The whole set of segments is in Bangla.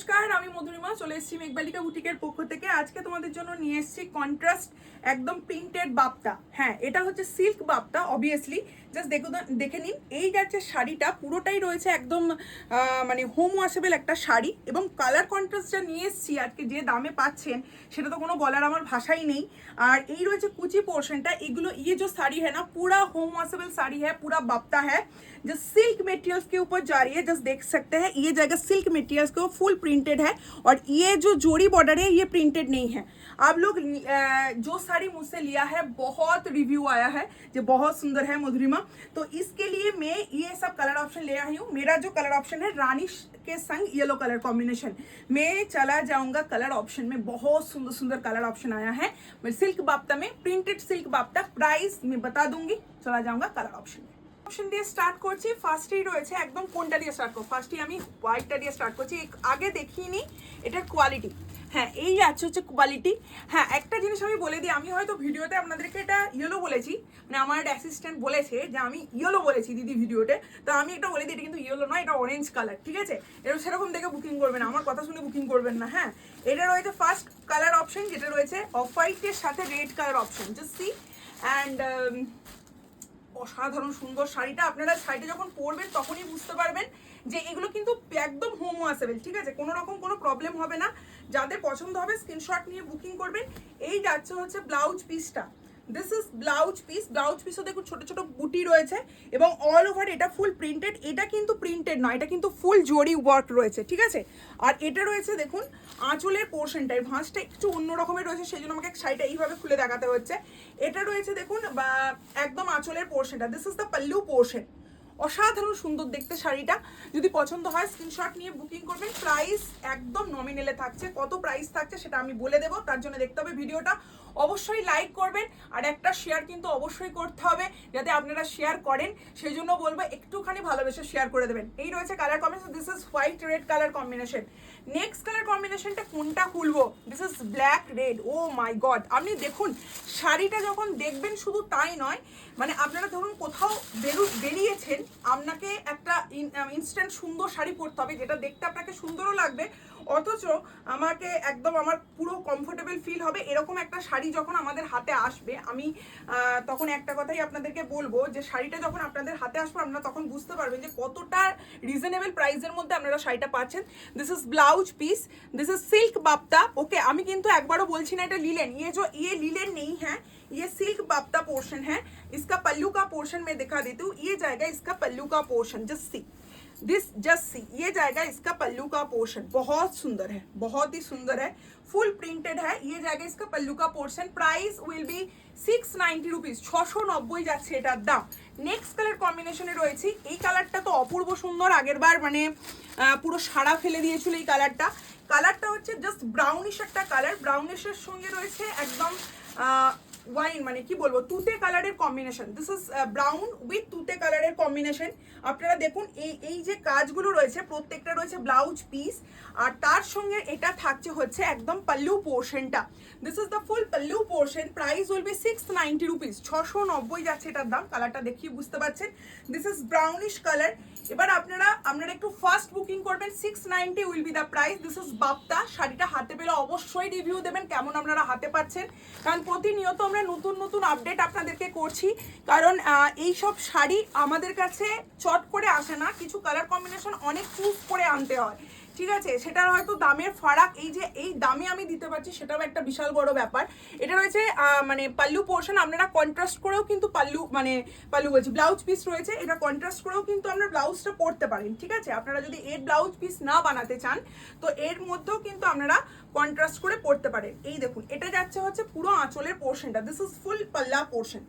নমস্কার, আমি মধুরিমা চলে এসেছি মেঘবালিকা বুটিকের পক্ষ থেকে। আজকে তোমাদের জন্য নিয়ে এসেছি কন্ট্রাস্ট একদম প্রিন্টেড বাপ্তা। হ্যাঁ, এটা হচ্ছে সিল্ক বাপ্তা অবভিয়াসলি। জাস্ট দেখে নিন, এই যাচ্ছে শাড়িটা পুরোটাই রয়েছে একদম মানে হোম ওয়াশেবল একটা শাড়ি, এবং কালার কন্ট্রাস্টটা নিয়ে এসেছি আজকে যে দামে পাচ্ছেন সেটা তো কোনো বলার আমার ভাষাই নেই। আর এই রয়েছে কুচি পোর্শনটা। एगुलो ये जो साड़ी है ना पूरा होम वॉशेबल साड़ी है, पूरा बाप्ता है जो सिल्क मटेरियल्स के ऊपर जा रही है। जस्ट देख सकते हैं ये जगह सिल्क मटेरियल्स को फुल प्रिंटेड है, और ये जो जोड़ी बॉर्डर है ये प्रिंटेड नहीं है। आप लोग जो साड़ी मुझसे लिया है बहुत रिव्यू आया है जो बहुत सुंदर है मधुरिमा, तो इसके लिए मैं ये सब कलर ऑप्शन ले आई हूँ। मेरा जो कलर ऑप्शन है रानी के संग येलो कलर कॉम्बिनेशन। मैं चला जाऊंगा कलर ऑप्शन में, बहुत सुंदर सुंदर कलर ऑप्शन आया है सिल्क बाप्ता में, प्रिंटेड सिल्क बाप्ता। प्राइस मैं बता दूंगी, चला जाऊंगा कलर ऑप्शन में। অপশন দিয়ে স্টার্ট করছি। ফার্স্টেই রয়েছে একদম কোনটা দিয়ে স্টার্ট করব, ফার্স্টেই আমি হোয়াইটটা দিয়ে স্টার্ট করছি। আগে দেখিয়ে নিই এটার কোয়ালিটি। হ্যাঁ, এই আছে হচ্ছে কোয়ালিটি। হ্যাঁ, একটা জিনিস আমি বলে দিই, আমি হয়তো ভিডিওতে আপনাদেরকে এটা ইয়েলো বলেছি, মানে আমার একটা অ্যাসিস্ট্যান্ট বলেছে যে আমি ইয়েলো বলেছি দিদি ভিডিওতে, তো আমি এটা বলে দিই এটা কিন্তু ইয়েলো নয়, এটা অরেঞ্জ কালার, ঠিক আছে? এটা সেরকম দেখে বুকিং করবেন, আমার কথা শুনে বুকিং করবেন না। হ্যাঁ, এটা রয়েছে ফার্স্ট কালার অপশন, যেটা রয়েছে অফ হোয়াইটের সাথে red colour option. Just see and অসাধারণ সুন্দর শাড়িটা। আপনারা শাড়িটা যখন পরবেন তখনই বুঝতে পারবেন যে এগুলো কিন্তু একদম হোম ওয়াশেবল, ঠিক আছে? কোনো রকম কোনো প্রবলেম হবে না। যাদের পছন্দ হবে স্ক্রিনশট নিয়ে বুকিং করবেন। এই যাচ্ছে হচ্ছে ব্লাউজ পিসটা। This is blouse piece. Blouse পিসও দেখুন ছোট ছোট বুটি রয়েছে, এবং অল ওভার এটা ফুল প্রিন্টেড। এটা কিন্তু প্রিন্টেড নয়, এটা কিন্তু ফুল জরি ওয়ার্ক রয়েছে, ঠিক আছে? আর এটা রয়েছে দেখুন আঁচলের পোর্শনটা, এই ভাঁজটা একটু অন্য রকমের রয়েছে, সেই জন্য আমাকে শাড়িটা এইভাবে খুলে দেখাতে হচ্ছে। এটা রয়েছে দেখুন বা একদম আঁচলের পোর্শনটা। This is the pallu portion. অসাধারণ সুন্দর দেখতে শাড়িটা। যদি পছন্দ হয় স্ক্রিনশট নিয়ে বুকিং করবেন। প্রাইস একদম নমিনালে থাকছে, কত প্রাইস থাকছে সেটা আমি বলে দেবো, তার জন্য দেখতে হবে ভিডিওটা। অবশ্যই লাইক করবেন, আর একটা শেয়ার কিন্তু অবশ্যই করতে হবে, যাতে আপনারা শেয়ার করেন। সেই জন্য বলবো একটুখানি ভালোবেসে শেয়ার করে দেবেন। এই রয়েছে colour combination, this is white red colour combination. Next colour কম্বিনেশনটা কোনটা খুলবো? This is black red. Oh my god, আপনি দেখুন শাড়িটা যখন দেখবেন, শুধু তাই নয়, মানে আপনারা ধরুন কোথাও বেরিয়েছেন, আপনাকে একটা ইনস্ট্যান্ট সুন্দর শাড়ি পরতে হবে, যেটা দেখতে আপনাকে সুন্দরও লাগবে, অথচ আমাকে একদম আমার পুরো কমফোর্টেবল ফিল হবে, এরকম একটা শাড়ি যখন আমাদের হাতে আসবে, আমি তখন একটা কথাই আপনাদেরকে বলবো যে শাড়িটা যখন আপনাদের হাতে আসবে আপনারা তখন বুঝতে পারবেন যে কতটা রিজনেবল প্রাইসের মধ্যে আপনারা শাড়িটা পাচ্ছেন। This is blouse piece, this is silk বাপ্তা। ওকে, আমি কিন্তু একবারও বলছি না এটা লিলেন, ये लीलन नहीं है, ये सिल्क बाप्ता पोर्शन है। इसका पल्लू का पोर्शन मैं दिखा देती हूँ। ये जाएगा इसका पल्लू का portion, just see this, just see, ये जाएगा इसका पल्लू का पोर्शन। बहुत सुंदर है, बहुत ही सुंदर है, फुल प्रिंटेड है। ये जाएगा इसका पल्लू का portion. Price will be 690 rupees, 690 যাচ্ছে এটার দাম। নেক্সট কালার কম্বিনেশনে রয়েছে, এই কালারটা তো অপূর্ব সুন্দর, আগের বার মানে পুরো সাড়া ফেলে দিয়েছিল এই কালারটা। কালারটা হচ্ছে জাস্ট ব্রাউনিশ একটা কালার, ব্রাউনিশের সঙ্গে রয়েছে একদম ওয়াইন, মানে কি বলবো, তুতে কালারের combination. This is brown with তুতে কালারের কম্বিনেশন। আপনারা দেখুন এই যে কাজগুলো রয়েছে প্রত্যেকটা রয়েছে ব্লাউজ পিস, আর তার সঙ্গে এটা থাকছে হচ্ছে একদম পাল্লু পোর্শনটা। This is the full pallu portion. Price will be 690 rupees, 690 যাচ্ছে এটার দাম। কালারটা দেখিয়ে বুঝতে পারছেন, দিস ইজ ব্রাউনিশ কালার। এবার আপনারা একটু ফার্স্ট বুকিং করবেন। 690 will be the price. This is বাপ্তা। শাড়িটা হাতে পেলে অবশ্যই রিভিউ দেবেন কেমন আপনারা হাতে পাচ্ছেন, কারণ প্রতিনিয়ত আমরা নতুন নতুন আপডেট আপনাদেরকে করছি। কারণ এই সব শাড়ি আমাদের কাছে চট করে আসে না, কিছু কালার কম্বিনেশন অনেক চুজ করে আনতে হয়, ঠিক আছে? সেটার হয়তো দামের ফারাক, এই যে এই দামে আমি দিতে পারছি সেটাও একটা বিশাল বড় ব্যাপার। এটা রয়েছে মানে পাল্লু পোর্শন, আপনারা কন্ট্রাস্ট করেও কিন্তু পাল্লু বলছি ব্লাউজ পিস রয়েছে, এটা কন্ট্রাস্ট করেও কিন্তু আপনারা ব্লাউজটা পরতে পারেন, ঠিক আছে? আপনারা যদি এর ব্লাউজ পিস না বানাতে চান তো এর মধ্যেও কিন্তু আপনারা কন্ট্রাস্ট করে পরতে পারেন। এই দেখুন এটা যাচ্ছে হচ্ছে পুরো আঁচলের পোর্শনটা। দিস ইজ ফুল পাল্লা portion,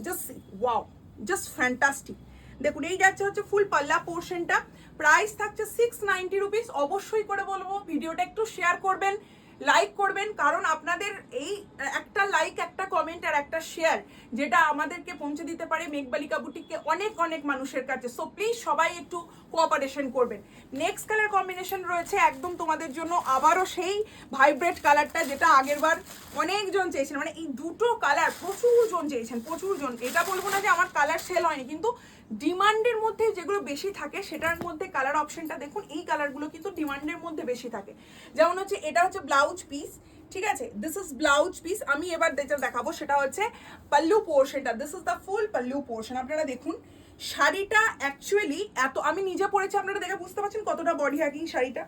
just see, wow, just fantastic. দেখুন এই যাচ্ছে হচ্ছে ফুল পাল্লা পোর্শনটা। প্রাইস থাকছে 690 রুপিস। অবশ্যই করে বলবো ভিডিওটা একটু শেয়ার করবেন, লাইক করবেন, কারণ আপনাদের এই একটা লাইক, একটা কমেন্ট আর একটা শেয়ার, যেটা আমাদেরকে পৌঁছে দিতে পারে মেঘবালিকা বুটিককে অনেক অনেক মানুষের কাছে। সো প্লিজ সবাই একটু কোঅপারেশন করবেন। নেক্সট কালার কম্বিনেশন রয়েছে একদম তোমাদের জন্য আবারও সেই ভাইব্রেট কালারটা, যেটা আগেরবার অনেকজন চেয়েছেন, মানে এই দুটো কালার প্রচুর জন চেয়েছেন, প্রচুর জন। এটা বলবো না যে আমার কালার সেল হয়নি, কিন্তু ডিমান্ডের মধ্যে যেগুলো বেশি থাকে সেটার মধ্যে কালার অপশনটা দেখুন, এই কালারগুলো কিন্তু ডিমান্ডের মধ্যে বেশি থাকে। যেমন হচ্ছে এটা হচ্ছে ব্লাউজ পিস, ঠিক আছে, দিস ইজ ব্লাউজ পিস। আমি এবার যেটা দেখাবো সেটা হচ্ছে পাল্লু পোর্শনটা, this is the full pallu portion. আপনারা দেখুন শাড়িটা অ্যাকচুয়ালি এত, আমি নিজে পরেছি, আপনারা দেখে বুঝতে পারছেন কতটা বডি হ্যাকিং শাড়িটা,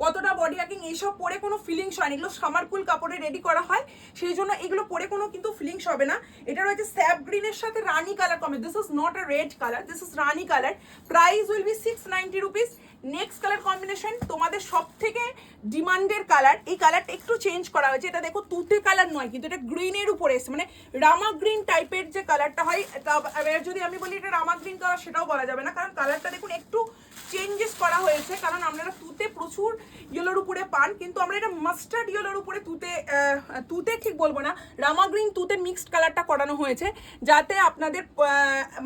কতটা বডি হ্যাকিং। এইসব পরে কোনো ফিলিংস হয় না, এগুলো সামারকুল কাপড়ে রেডি করা হয়, সেই জন্য এগুলো পরে কোনো কিন্তু ফিলিংস হবে না। এটা রয়েছে স্যাপ গ্রিনের সাথে rani colour combination, this is not a red colour, this is rani colour. Price will be 690 rupees. Next colour combination তোমাদের সব থেকে ডিমান্ডের কালার, এই কালারটা একটু চেঞ্জ করা হয়েছে, এটা দেখো তুতে কালার নয় কিন্তু এটা গ্রিনের উপরে এসে, মানে রামা গ্রিন টাইপের যে কালারটা হয়, যদি আমি বলি এটা রামা গ্রিন কালার সেটাও বলা যাবে না, কারণ কালারটা দেখুন একটু চেঞ্জেস করা হয়েছে, কারণ আপনারা তুতে প্রচুর ইয়েলোর উপরে পান, কিন্তু আমরা এটা মাস্টার্ড ইয়েলোর উপরে তুতে ঠিক বলবো না, রামা গ্রিন তুতে মিক্সড কালারটা করানো হয়েছে, যাতে আপনাদের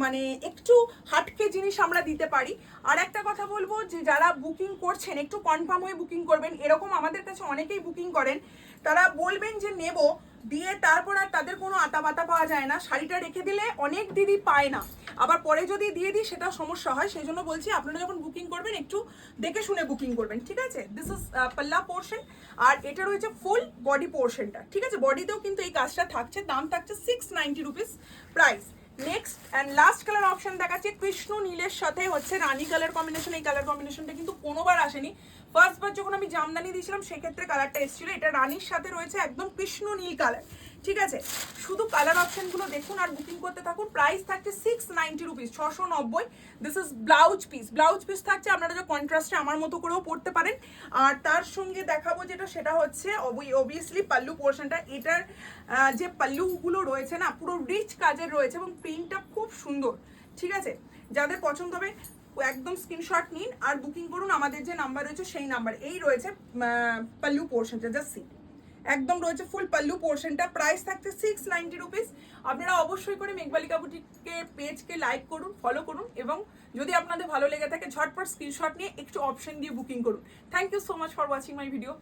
মানে একটু হাটকে জিনিস আমরা দিতে পারি। আর একটা কথা বলবো যে যারা বুকিং করছেন একটু কনফার্ম হয়ে বুকিং করবেন। এরকম আমাদের কাছে অনেকেই বুকিং করেন, তারা বলবেন যে নেব, দিয়ে তারপর আর তাদের কোনো আতা বাতা পাওয়া যায় না, শাড়িটা রেখে দিলে অনেক দিদি পায় না, আবার পরে যদি দিয়ে দিই সেটা সমস্যা হয়। সেই জন্য বলছি আপনারা যখন বুকিং করবেন একটু দেখে শুনে বুকিং করবেন, ঠিক আছে। দিস ইজ পাল্লা পোর্শন, আর এটা রয়েছে ফুল বডি পোর্শনটা, ঠিক আছে, বডিতেও কিন্তু এই কাজটা থাকছে, দাম থাকছে 690 rupees price. Next and last colour option দেখাচ্ছে কৃষ্ণ নীলের সাথে হচ্ছে রানী কালার কম্বিনেশন। এই কালার কম্বিনেশনটা কিন্তু কোনোবার আসেনি, ফার্স্ট বার যখন আমি জামদানি দিয়েছিলাম সেক্ষেত্রে কালারটা এসেছিল। এটা রানীর সাথে রয়েছে একদম কৃষ্ণ নীল কালার, ঠিক আছে। শুধু কালার অপশনগুলো দেখুন আর বুকিং করতে থাকুন। প্রাইস থাকছে 690 rupees, 690। This is blouse piece, blouse piece থাকছে, আপনারা যে কন্ট্রাস্টে আমার মতো করেও পড়তে পারেন। আর তার সঙ্গে দেখাবো যেটা সেটা হচ্ছে অবভিয়াসলি পাল্লু পোর্শনটা। এটার যে পাল্লুগুলো রয়েছে না পুরো রিচ কাজের রয়েছে এবং প্রিন্টটা খুব সুন্দর, ঠিক আছে। যাদের পছন্দ হবে একদম স্ক্রিনশট নিন আর বুকিং করুন, আমাদের যে নাম্বার রয়েছে সেই নাম্বার। এই রয়েছে পাল্লু পোর্শনটা, জাস্ট সি, একদম রয়েছে ফুল পাল্লু পোর্শনটা। প্রাইস থাকছে 690 রুপিস। আপনারা অবশ্যই করে মেঘবালিকা বুটিকে পেজকে লাইক করুন, ফলো করুন, এবং যদি আপনাদের ভালো লেগে থাকে ঝটপট স্ক্রিনশট নিয়ে একটু অপশন দিয়ে বুকিং করুন। Thank you so much for watching my video.